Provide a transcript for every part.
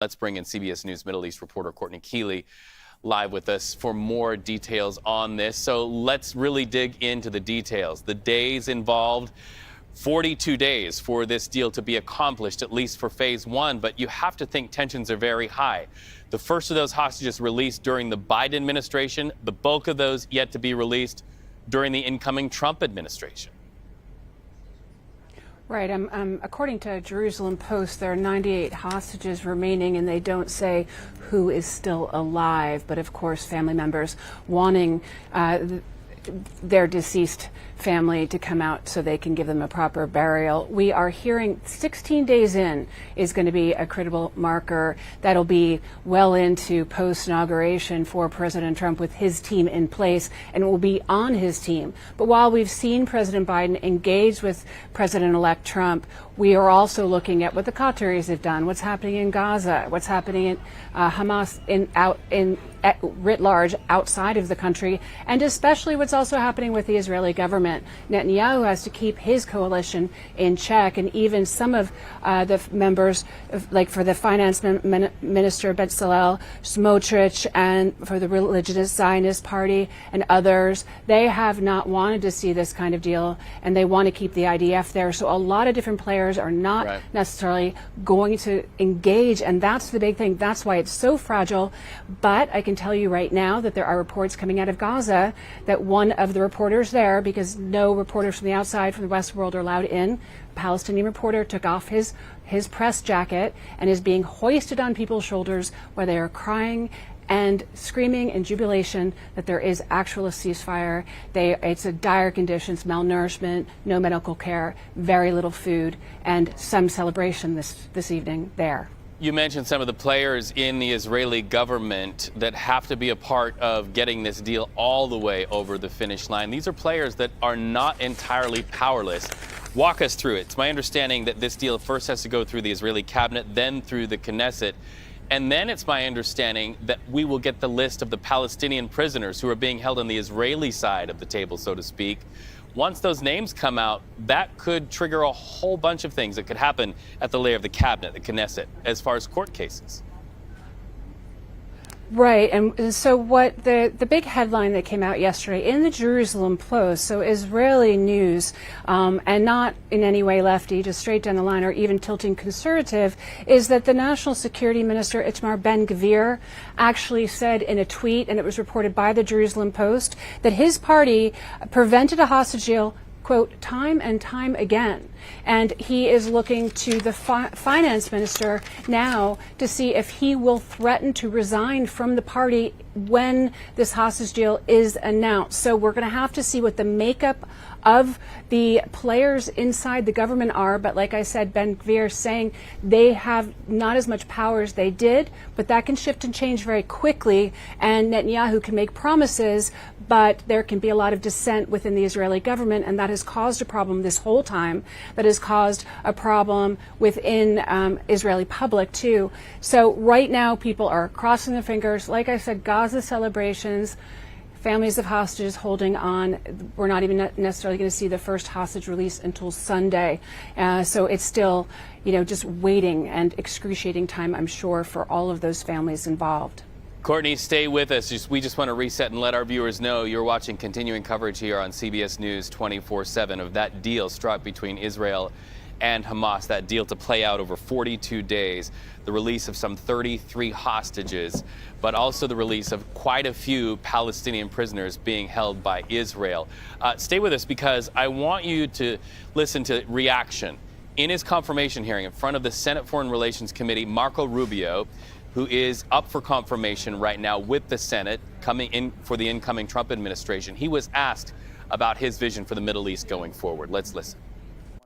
Let's bring in CBS News Middle East reporter Courtney Kealy live with us for more details on this. So let's really dig into the details. The days involved, 42 days for this deal to be accomplished, at least for phase one. But you have to think tensions are very high. The first of those hostages released during the Biden administration, the bulk of those yet to be released during the incoming Trump administration. Right. According to Jerusalem Post, there are 98 hostages remaining, and they don't say who is still alive. But of course, family members wanting their deceased family to come out so they can give them a proper burial. We are hearing 16 days in is going to be a critical marker that'll be well into post-inauguration for President Trump with his team in place, and will be on his team. But while we've seen President Biden engage with President-elect Trump, we are also looking at what the Qataris have done, what's happening in Gaza, what's happening in Hamas writ large outside of the country, and especially what's also happening with the Israeli government. Netanyahu has to keep his coalition in check, and even some of the members, like for the finance minister Bezalel Smotrich, and for the religious Zionist party and others, they have not wanted to see this kind of deal, and they want to keep the IDF there. So a lot of different players are not necessarily going to engage, and that's the big thing. That's why it's so fragile. But I can tell you right now that there are reports coming out of Gaza that one of the reporters there, because no reporters from the outside, from the West world, are allowed in, a Palestinian reporter took off his press jacket and is being hoisted on people's shoulders where they are crying and screaming in jubilation that there is actual ceasefire. It's a dire conditions, malnourishment, no medical care, very little food, and some celebration this evening there. You mentioned some of the players in the Israeli government that have to be a part of getting this deal all the way over the finish line. These are players that are not entirely powerless. Walk us through it. It's my understanding that this deal first has to go through the Israeli cabinet, then through the Knesset. And then it's my understanding that we will get the list of the Palestinian prisoners who are being held on the Israeli side of the table, so to speak. Once those names come out, that could trigger a whole bunch of things that could happen at the layer of the cabinet, the Knesset, as far as court cases. Right, and so what the big headline that came out yesterday in the Jerusalem Post, so Israeli news, and not in any way lefty, just straight down the line, or even tilting conservative, is that the National Security Minister Itamar Ben-Gvir actually said in a tweet, and it was reported by the Jerusalem Post, that his party prevented a hostage deal, quote, time and time again. And he is looking to the finance minister now to see if he will threaten to resign from the party when this hostage deal is announced. So we're going to have to see what the makeup of the players inside the government are. But like I said, Ben-Gvir saying they have not as much power as they did, but that can shift and change very quickly. And Netanyahu can make promises, but there can be a lot of dissent within the Israeli government, and that has caused a problem this whole time. That has caused a problem within Israeli public too. So right now people are crossing their fingers. Like I said, Gaza celebrations, families of hostages holding on. We're not even necessarily going to see the first hostage release until Sunday. So it's still, just waiting, and excruciating time, I'm sure, for all of those families involved. Courtney, stay with us. We just want to reset and let our viewers know you're watching continuing coverage here on CBS News 24/7 of that deal struck between Israel and Hamas, that deal to play out over 42 days, the release of some 33 hostages, but also the release of quite a few Palestinian prisoners being held by Israel. Stay with us, because I want you to listen to reaction. In his confirmation hearing in front of the Senate Foreign Relations Committee, Marco Rubio, who is up for confirmation right now with the Senate, coming in for the incoming Trump administration, he was asked about his vision for the Middle East going forward. Let's listen.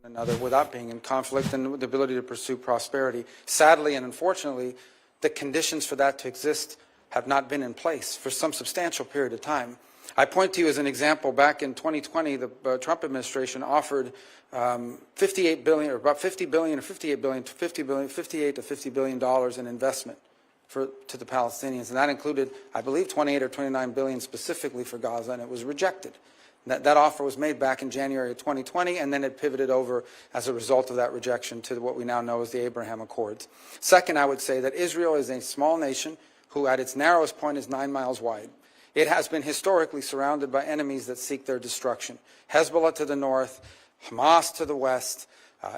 One another without being in conflict, and the ability to pursue prosperity. Sadly and unfortunately, the conditions for that to exist have not been in place for some substantial period of time. I point to you as an example. Back in 2020, the Trump administration offered $58 billion, or about $50 billion, or $58 billion, $58 to $50 billion in investment to the Palestinians, and that included, I believe, 28 or 29 billion specifically for Gaza, and it was rejected. That offer was made back in January of 2020, and then it pivoted over as a result of that rejection to what we now know as the Abraham Accords. Second, I would say that Israel is a small nation who at its narrowest point is 9 miles wide. It has been historically surrounded by enemies that seek their destruction. Hezbollah to the north, Hamas to the west,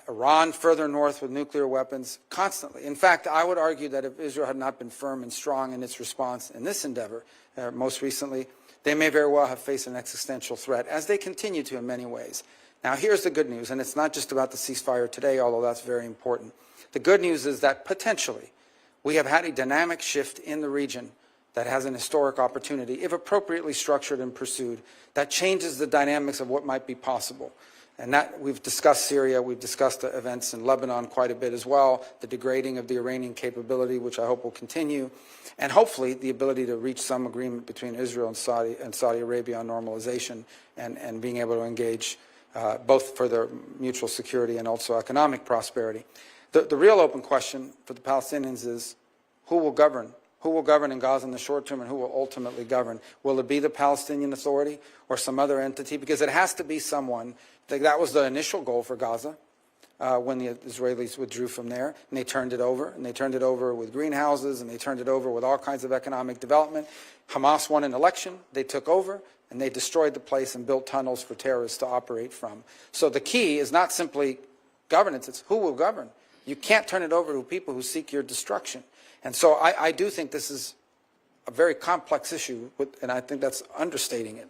Iran further north with nuclear weapons, constantly. In fact, I would argue that if Israel had not been firm and strong in its response in this endeavor, most recently, they may very well have faced an existential threat, as they continue to in many ways. Now, here's the good news, and it's not just about the ceasefire today, although that's very important. The good news is that potentially we have had a dynamic shift in the region that has an historic opportunity, if appropriately structured and pursued, that changes the dynamics of what might be possible. And that, we've discussed Syria, we've discussed the events in Lebanon quite a bit as well, the degrading of the Iranian capability, which I hope will continue, and hopefully the ability to reach some agreement between Israel and Saudi Arabia on normalization and being able to engage both for their mutual security and also economic prosperity. The real open question for the Palestinians is who will govern? Who will govern in Gaza in the short term, and who will ultimately govern? Will it be the Palestinian Authority or some other entity? Because it has to be someone. That was the initial goal for Gaza when the Israelis withdrew from there, and they turned it over. And they turned it over with greenhouses, and they turned it over with all kinds of economic development. Hamas won an election. They took over, and they destroyed the place and built tunnels for terrorists to operate from. So the key is not simply governance. It's who will govern. You can't turn it over to people who seek your destruction. And so I do think this is a very complex issue, and I think that's understating it.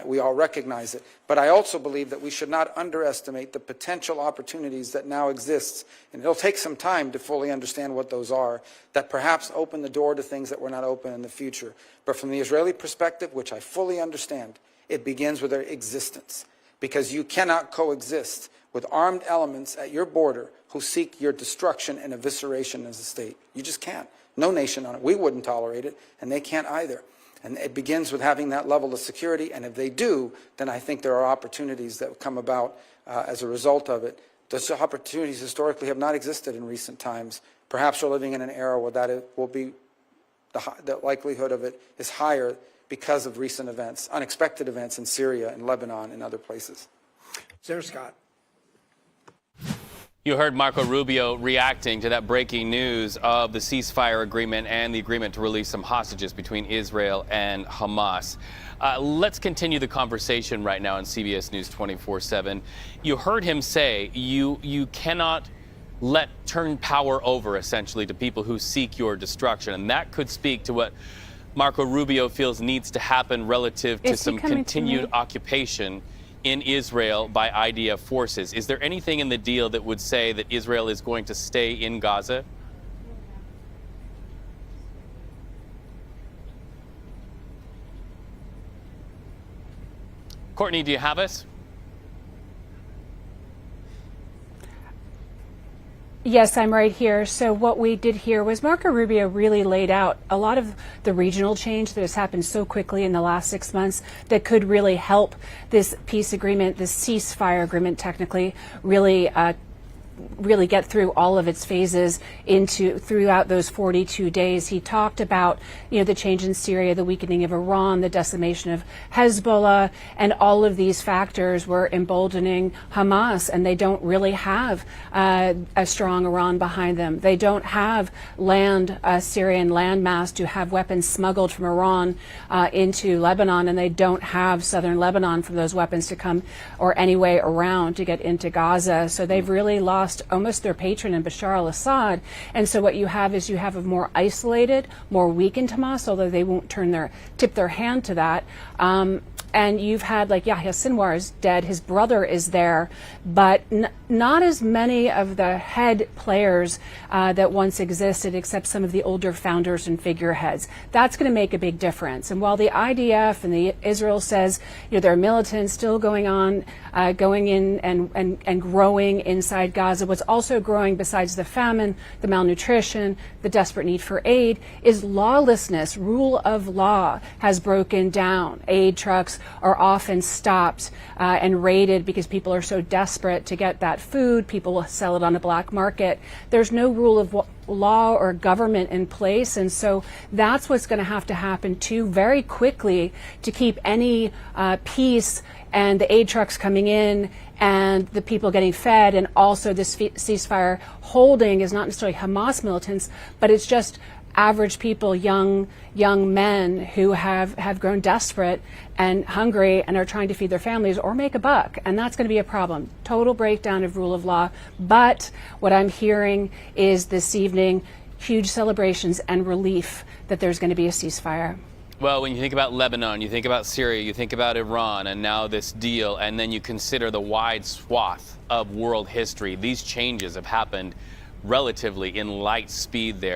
We all recognize it. But I also believe that we should not underestimate the potential opportunities that now exist, and it'll take some time to fully understand what those are, that perhaps open the door to things that were not open in the future. But from the Israeli perspective, which I fully understand, it begins with their existence, because you cannot coexist with armed elements at your border who seek your destruction and evisceration as a state. You just can't. No nation on it. We wouldn't tolerate it, and they can't either. And it begins with having that level of security, and if they do, then I think there are opportunities that come about as a result of it. Those opportunities historically have not existed in recent times. Perhaps we're living in an era where that will be, the likelihood of it is higher because of recent events, unexpected events in Syria and Lebanon and other places. Senator Scott. You heard Marco Rubio reacting to that breaking news of the ceasefire agreement and the agreement to release some hostages between Israel and Hamas. Let's continue the conversation right now on CBS News 24/7. You heard him say you cannot turn power over, essentially, to people who seek your destruction. And that could speak to what Marco Rubio feels needs to happen relative to some continued occupation in Israel by IDF forces. Is there anything in the deal that would say that Israel is going to stay in Gaza? Courtney, do you have us? Yes, I'm right here. So what we did here was Marco Rubio really laid out a lot of the regional change that has happened so quickly in the last 6 months that could really help this peace agreement, this ceasefire agreement technically, really get through all of its phases throughout those 42 days. He talked about, the change in Syria, the weakening of Iran, the decimation of Hezbollah, and all of these factors were emboldening Hamas, and they don't really have a strong Iran behind them. They don't have Syrian landmass to have weapons smuggled from Iran into Lebanon, and they don't have southern Lebanon for those weapons to come or any way around to get into Gaza. So they've really lost almost their patron in Bashar al-Assad. And so what you have is you have a more isolated, more weakened Hamas, although they won't tip their hand to that. And you've had, like, Yahya Sinwar is dead, his brother is there, but not as many of the head players that once existed, except some of the older founders and figureheads. That's going to make a big difference. And while the IDF and Israel says, there are militants still going in and growing inside Gaza, what's also growing besides the famine, the malnutrition, the desperate need for aid, is lawlessness. Rule of law has broken down. Aid trucks trucks are often stopped and raided because people are so desperate to get that food. People will sell it on a black market. There's no rule of law or government in place, and so that's what's going to have to happen too very quickly to keep any peace and the aid trucks coming in and the people getting fed, and also this ceasefire holding is not necessarily Hamas militants, but it's just average people, young men who have grown desperate and hungry and are trying to feed their families or make a buck. And that's going to be a problem. Total breakdown of rule of law. But what I'm hearing is this evening, huge celebrations and relief that there's going to be a ceasefire. Well, when you think about Lebanon, you think about Syria, you think about Iran, and now this deal, and then you consider the wide swath of world history, these changes have happened relatively in light speed there.